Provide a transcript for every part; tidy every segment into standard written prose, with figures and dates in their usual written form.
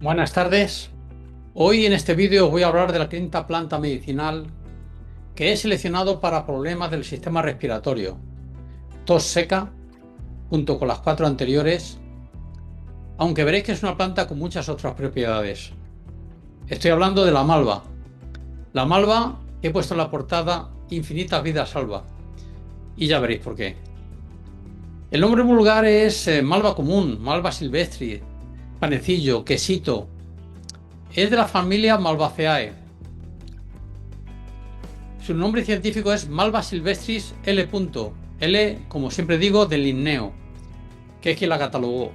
Buenas tardes. Hoy en este vídeo os voy a hablar de la quinta planta medicinal que he seleccionado para problemas del sistema respiratorio, tos seca, junto con las 4 anteriores, aunque veréis que es una planta con muchas otras propiedades. Estoy hablando de la malva. La malva he puesto en la portada Infinitas vidas salva, y ya veréis por qué. El nombre vulgar es malva común, malva silvestris, panecillo, quesito. Es de la familia Malvaceae. Su nombre científico es Malva silvestris L. L, como siempre digo, de Linneo, que es quien la catalogó.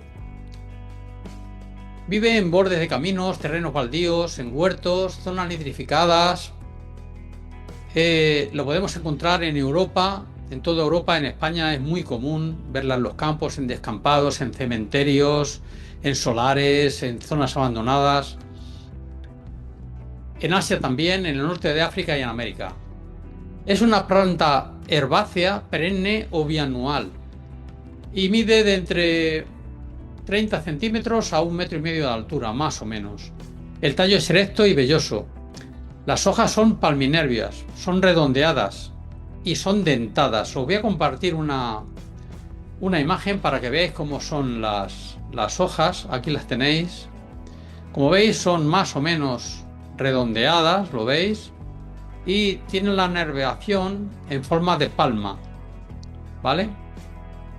Vive en bordes de caminos, terrenos baldíos, en huertos, zonas nitrificadas. Lo podemos encontrar en Europa, en toda Europa. En España es muy común verla en los campos, en descampados, en cementerios, en solares, en zonas abandonadas. En Asia también, en el norte de África y en América. Es una planta herbácea, perenne o bianual y mide de entre 30 centímetros a 1,5 metros de altura, más o menos. El tallo es erecto y velloso. Las hojas son palminervias, son redondeadas y son dentadas. Os voy a compartir una imagen para que veáis cómo son las hojas. Aquí las tenéis. Como veis, son más o menos redondeadas, ¿lo veis? Y tienen la nervación en forma de palma, ¿vale?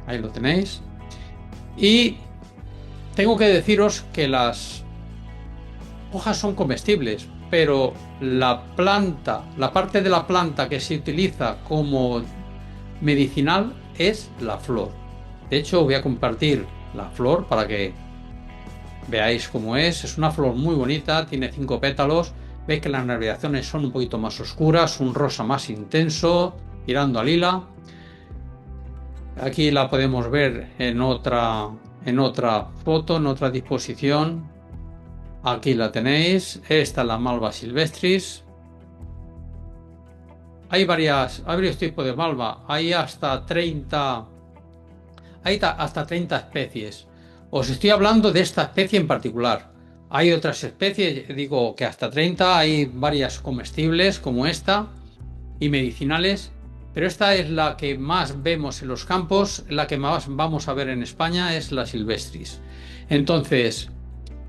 Ahí lo tenéis. Y tengo que deciros que las hojas son comestibles, pero la planta, la parte de la planta que se utiliza como medicinal es la flor. De hecho, os voy a compartir la flor para que veáis cómo es. Es una flor muy bonita, tiene 5 pétalos. Veis que las nerviaciones son un poquito más oscuras, un rosa más intenso, tirando a lila. Aquí la podemos ver en otra foto, en otra disposición. Aquí la tenéis. Esta es la malva silvestris. Hay varios tipos de malva. Hay hasta 30 especies. Os estoy hablando de esta especie en particular. Hay otras especies, digo que hasta 30, hay varias comestibles como esta y medicinales, pero esta es la que más vemos en los campos, la que más vamos a ver en España es la silvestris. Entonces,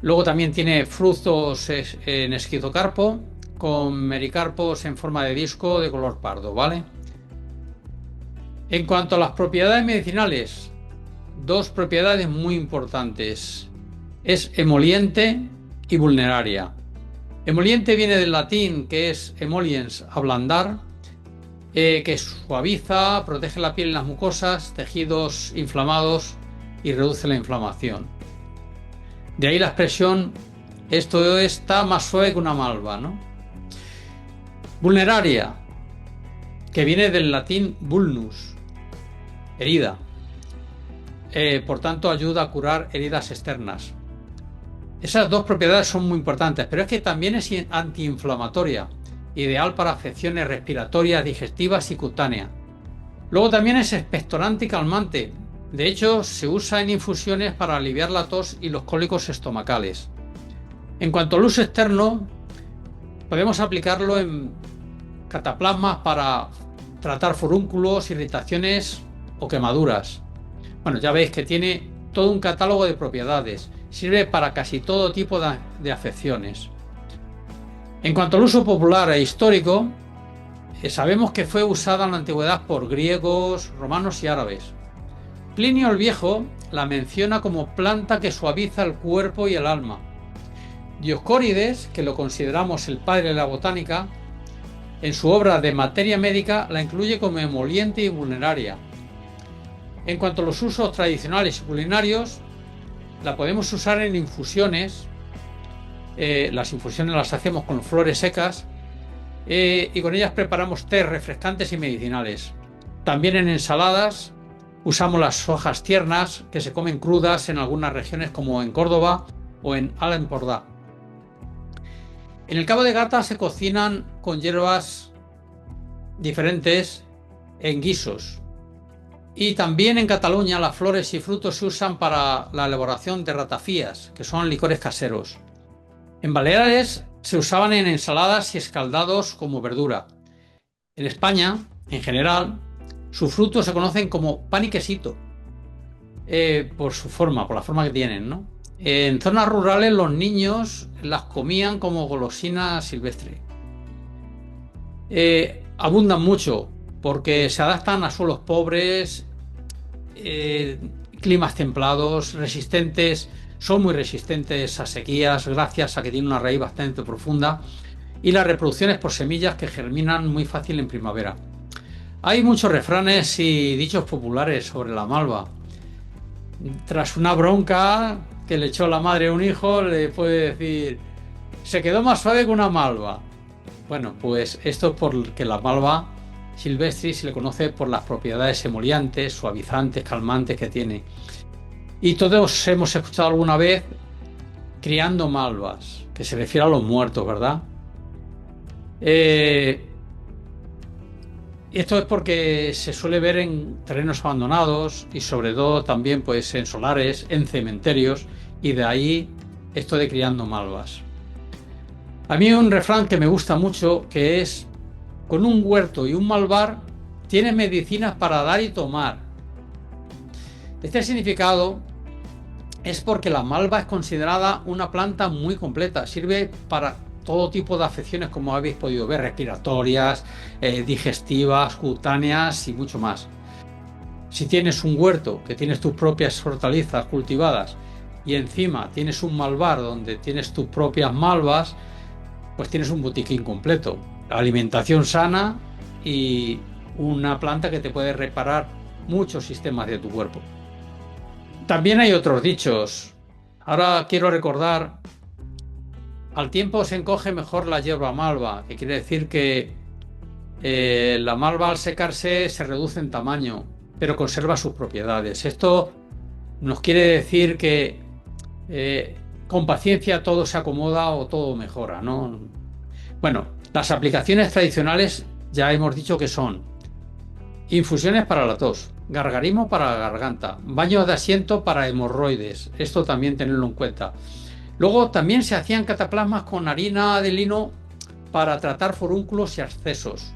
luego también tiene frutos en esquizocarpo con mericarpos en forma de disco de color pardo, ¿vale? En cuanto a las propiedades medicinales, dos propiedades muy importantes. Es emoliente y vulneraria. Emoliente viene del latín, que es emoliens, ablandar, que suaviza, protege la piel y las mucosas, tejidos inflamados y reduce la inflamación. De ahí la expresión, esto está más suave que una malva, ¿no? Vulneraria, que viene del latín vulnus, herida. Por tanto, ayuda a curar heridas externas. Esas dos propiedades son muy importantes, pero es que también es antiinflamatoria, ideal para afecciones respiratorias, digestivas y cutáneas. Luego también es expectorante y calmante. De hecho, se usa en infusiones para aliviar la tos y los cólicos estomacales. En cuanto al uso externo, podemos aplicarlo en cataplasmas para tratar furúnculos, irritaciones o quemaduras. Bueno, ya veis que tiene todo un catálogo de propiedades. Sirve para casi todo tipo de afecciones. En cuanto al uso popular e histórico, sabemos que fue usada en la antigüedad por griegos, romanos y árabes. Plinio el Viejo la menciona como planta que suaviza el cuerpo y el alma. Dioscórides, que lo consideramos el padre de la botánica, en su obra de Materia Médica la incluye como emoliente y vulneraria. En cuanto a los usos tradicionales y culinarios, la podemos usar en infusiones. Las infusiones las hacemos con flores secas y con ellas preparamos tés refrescantes y medicinales. También en ensaladas usamos las hojas tiernas que se comen crudas en algunas regiones como en Córdoba o en Al Empordà. En el Cabo de Gata se cocinan con hierbas diferentes en guisos. Y también en Cataluña las flores y frutos se usan para la elaboración de ratafías, que son licores caseros. En Baleares se usaban en ensaladas y escaldados como verdura. En España, en general, sus frutos se conocen como pan y quesito, por su forma, por la forma que tienen, ¿no? En zonas rurales los niños las comían como golosina silvestre. Abundan mucho porque se adaptan a suelos pobres, eh, climas templados, resistentes, son muy resistentes a sequías gracias a que tienen una raíz bastante profunda y la reproducción es por semillas que germinan muy fácil en primavera. Hay muchos refranes y dichos populares sobre la malva. Tras una bronca que le echó la madre a un hijo, le puede decir, se quedó más suave que una malva. Bueno, pues esto es porque la malva silvestris se le conoce por las propiedades emolientes, suavizantes, calmantes que tiene. Y todos hemos escuchado alguna vez criando malvas, que se refiere a los muertos, ¿verdad? Esto es porque se suele ver en terrenos abandonados y sobre todo también pues en solares, en cementerios y de ahí esto de criando malvas. A mí un refrán que me gusta mucho que es con un huerto y un malvar tienes medicinas para dar y tomar. Este significado es porque la malva es considerada una planta muy completa, sirve para todo tipo de afecciones como habéis podido ver, respiratorias, digestivas, cutáneas y mucho más. Si tienes un huerto, que tienes tus propias hortalizas cultivadas y encima tienes un malvar donde tienes tus propias malvas, pues tienes un botiquín completo. Alimentación sana y una planta que te puede reparar muchos sistemas de tu cuerpo. También hay otros dichos. Ahora quiero recordar, al tiempo se encoge mejor la hierba malva, que quiere decir que la malva al secarse se reduce en tamaño, pero conserva sus propiedades. Esto nos quiere decir que con paciencia todo se acomoda o todo mejora, ¿no? Bueno, las aplicaciones tradicionales ya hemos dicho que son infusiones para la tos, gargarismo para la garganta, baños de asiento para hemorroides, esto también tenerlo en cuenta. Luego también se hacían cataplasmas con harina de lino para tratar forúnculos y abscesos.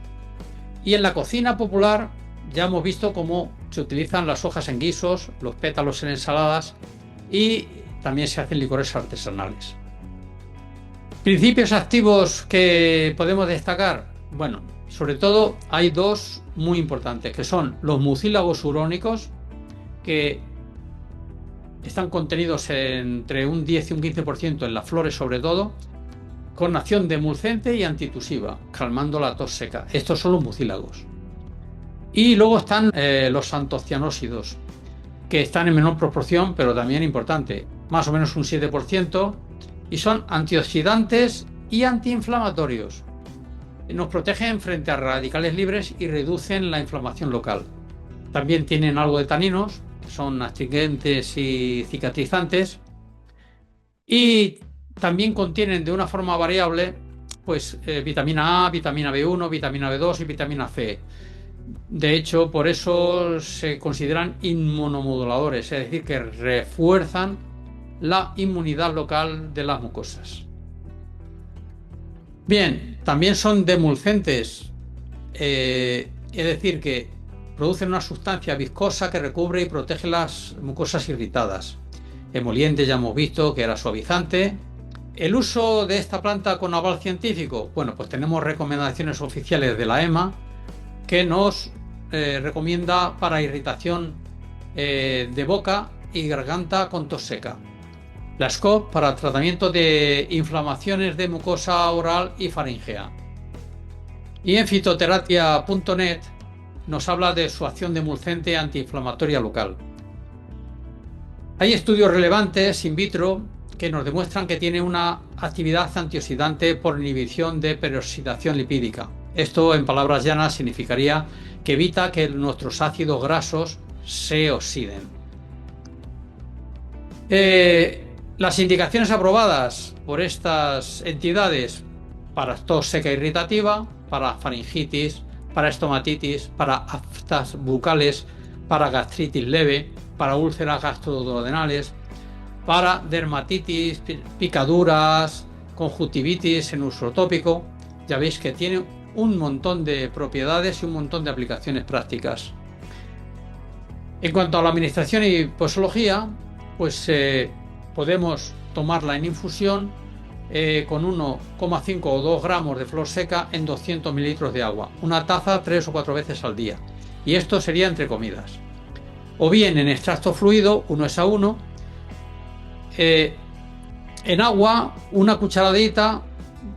Y en la cocina popular ya hemos visto cómo se utilizan las hojas en guisos, los pétalos en ensaladas y también se hacen licores artesanales. Principios activos que podemos destacar, bueno, sobre todo hay dos muy importantes, que son los mucílagos urónicos, que están contenidos entre un 10 y un 15% en las flores sobre todo, con acción demulcente y antitusiva, calmando la tos seca. Estos son los mucílagos. Y luego están los antocianósidos, que están en menor proporción, pero también importante, más o menos un 7%, y son antioxidantes y antiinflamatorios. Nos protegen frente a radicales libres y reducen la inflamación local. También tienen algo de taninos, son astringentes y cicatrizantes, y también contienen de una forma variable pues vitamina A, vitamina B1, vitamina B2 y vitamina C. De hecho, por eso se consideran inmunomoduladores, es decir, que refuerzan la inmunidad local de las mucosas. Bien, también son demulcentes, es decir, que producen una sustancia viscosa que recubre y protege las mucosas irritadas. Emoliente ya hemos visto que era suavizante. El uso de esta planta con aval científico, bueno, pues tenemos recomendaciones oficiales de la EMA que nos recomienda para irritación de boca y garganta con tos seca. La SCOP para tratamiento de inflamaciones de mucosa oral y faringea. Y en fitoterapia.net nos habla de su acción demulcente antiinflamatoria local. Hay estudios relevantes in vitro que nos demuestran que tiene una actividad antioxidante por inhibición de peroxidación lipídica. Esto, en palabras llanas, significaría que evita que nuestros ácidos grasos se oxiden. Las indicaciones aprobadas por estas entidades para tos seca irritativa, para faringitis, para estomatitis, para aftas bucales, para gastritis leve, para úlceras gastroduodenales, para dermatitis, picaduras, conjuntivitis en uso tópico. Ya veis que tiene un montón de propiedades y un montón de aplicaciones prácticas. En cuanto a la administración y posología, pues podemos tomarla en infusión con 1,5 o 2 gramos de flor seca en 200 mililitros de agua, una taza 3 o 4 veces al día, y esto sería entre comidas. O bien en extracto fluido, 1 es a 1, en agua, una cucharadita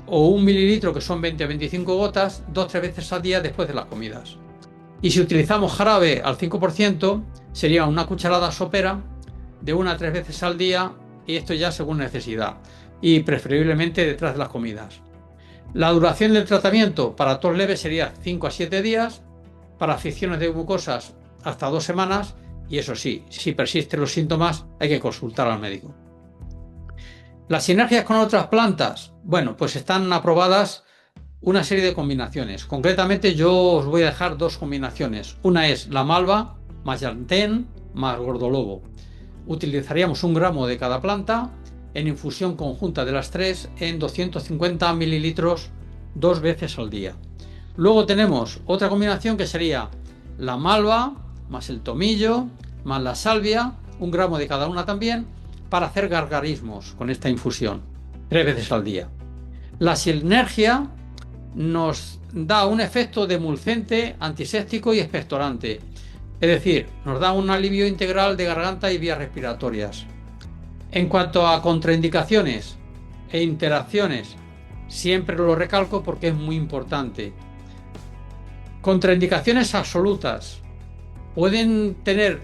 o 1 mililitro, que son 20 a 25 gotas, 2-3 veces al día después de las comidas. Y si utilizamos jarabe al 5%, sería una cucharada sopera de 1 a 3 veces al día, y esto ya según necesidad, y preferiblemente detrás de las comidas. La duración del tratamiento para tos leve sería 5 a 7 días, para afecciones de mucosas hasta 2 semanas, y eso sí, si persisten los síntomas hay que consultar al médico. Las sinergias con otras plantas, bueno, pues están aprobadas una serie de combinaciones. Concretamente yo os voy a dejar 2 combinaciones. Una es la malva más llantén más gordolobo. Utilizaríamos 1 gramo de cada planta en infusión conjunta de las 3 en 250 mililitros 2 veces al día. Luego tenemos otra combinación que sería la malva más el tomillo más la salvia, 1 gramo de cada una también, para hacer gargarismos con esta infusión 3 veces al día. La sinergia nos da un efecto demulcente, antiséptico y expectorante, es decir, nos da un alivio integral de garganta y vías respiratorias. En cuanto a contraindicaciones e interacciones, siempre lo recalco porque es muy importante. Contraindicaciones absolutas. Pueden tener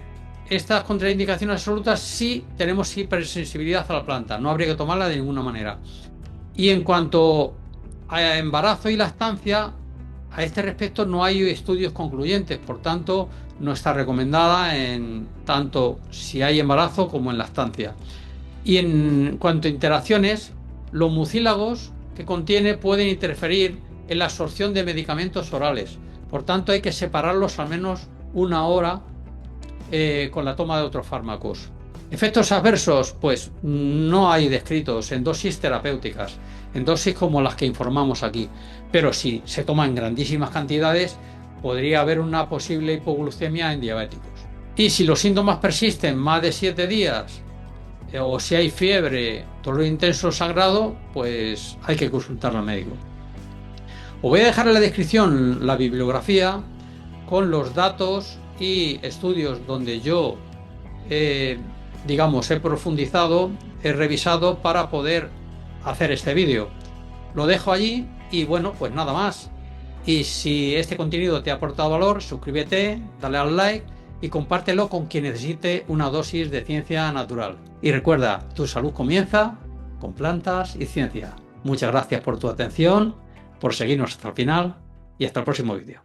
estas contraindicaciones absolutas si tenemos hipersensibilidad a la planta, no habría que tomarla de ninguna manera. Y en cuanto a embarazo y lactancia, a este respecto no hay estudios concluyentes, por tanto no está recomendada en tanto si hay embarazo como en lactancia. Y en cuanto a interacciones, los mucílagos que contiene pueden interferir en la absorción de medicamentos orales, por tanto hay que separarlos al menos 1 hora con la toma de otros fármacos. Efectos adversos, pues no hay descritos en dosis terapéuticas, en dosis como las que informamos aquí, pero si se toma en grandísimas cantidades podría haber una posible hipoglucemia en diabéticos. Y si los síntomas persisten más de 7 días o si hay fiebre, dolor intenso, sangrado, pues hay que consultar al médico. Os voy a dejar en la descripción la bibliografía con los datos y estudios donde yo he profundizado, he revisado para poder hacer este vídeo. Lo dejo allí y bueno, pues nada más. Y si este contenido te ha aportado valor, suscríbete, dale al like y compártelo con quien necesite una dosis de ciencia natural. Y recuerda, tu salud comienza con plantas y ciencia. Muchas gracias por tu atención, por seguirnos hasta el final y hasta el próximo vídeo.